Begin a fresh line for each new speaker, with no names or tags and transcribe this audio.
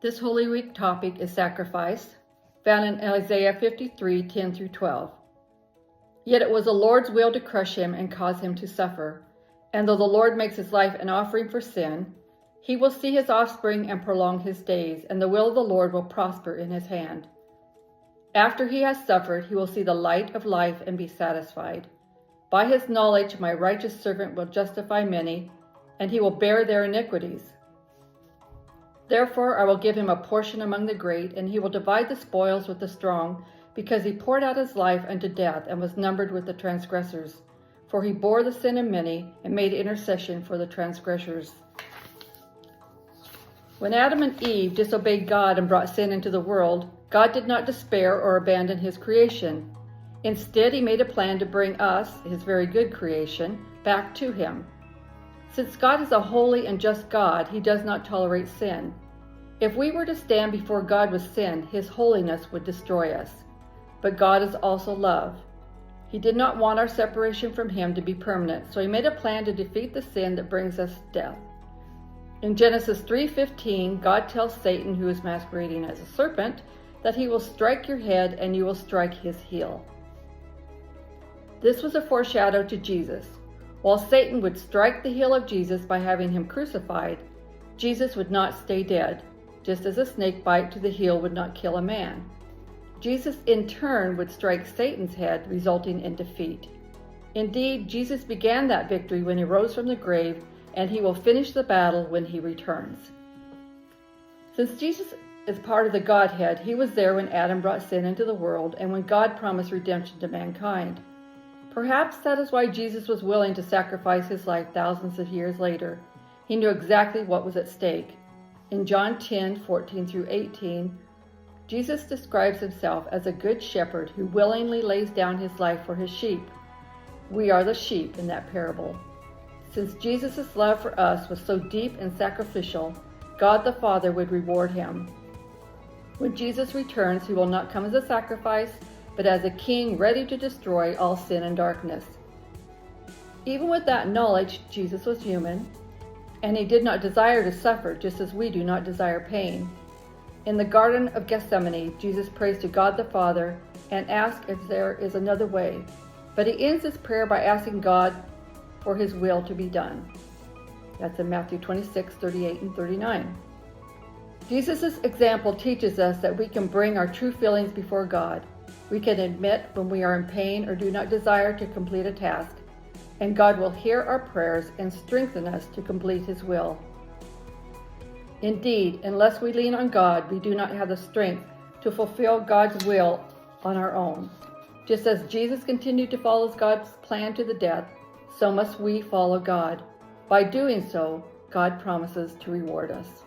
This Holy Week topic is sacrifice, found in Isaiah 53, 10 through 12. Yet it was the Lord's will to crush him and cause him to suffer. And though the Lord makes his life an offering for sin, he will see his offspring and prolong his days, and the will of the Lord will prosper in his hand. After he has suffered, he will see the light of life and be satisfied. By his knowledge, my righteous servant will justify many, and he will bear their iniquities. Therefore I will give him a portion among the great, and he will divide the spoils with the strong, because he poured out his life unto death and was numbered with the transgressors. For he bore the sin of many and made intercession for the transgressors. When Adam and Eve disobeyed God and brought sin into the world, God did not despair or abandon his creation. Instead, he made a plan to bring us, his very good creation, back to him. Since God is a holy and just God, he does not tolerate sin. If we were to stand before God with sin, his holiness would destroy us. But God is also love. He did not want our separation from him to be permanent, so he made a plan to defeat the sin that brings us death. In Genesis 3:15, God tells Satan, who is masquerading as a serpent, that he will strike your head and you will strike his heel. This was a foreshadow to Jesus. While Satan would strike the heel of Jesus by having him crucified, Jesus would not stay dead, just as a snake bite to the heel would not kill a man. Jesus in turn would strike Satan's head, resulting in defeat. Indeed, Jesus began that victory when he rose from the grave, and he will finish the battle when he returns. Since Jesus is part of the Godhead, he was there when Adam brought sin into the world and when God promised redemption to mankind. Perhaps that is why Jesus was willing to sacrifice his life thousands of years later. He knew exactly what was at stake. In John 10:14 through 18, Jesus describes himself as a good shepherd who willingly lays down his life for his sheep. We are the sheep in that parable. Since Jesus' love for us was so deep and sacrificial, God the Father would reward him. When Jesus returns, he will not come as a sacrifice, but as a king ready to destroy all sin and darkness. Even with that knowledge, Jesus was human, and he did not desire to suffer, just as we do not desire pain. In the Garden of Gethsemane, Jesus prays to God the Father and asks if there is another way, but he ends his prayer by asking God for his will to be done. That's in Matthew 26:38 and 39. Jesus' example teaches us that we can bring our true feelings before God. We can admit when we are in pain or do not desire to complete a task, and God will hear our prayers and strengthen us to complete his will. Indeed, unless we lean on God, we do not have the strength to fulfill God's will on our own. Just as Jesus continued to follow God's plan to the death, so must we follow God. By doing so, God promises to reward us.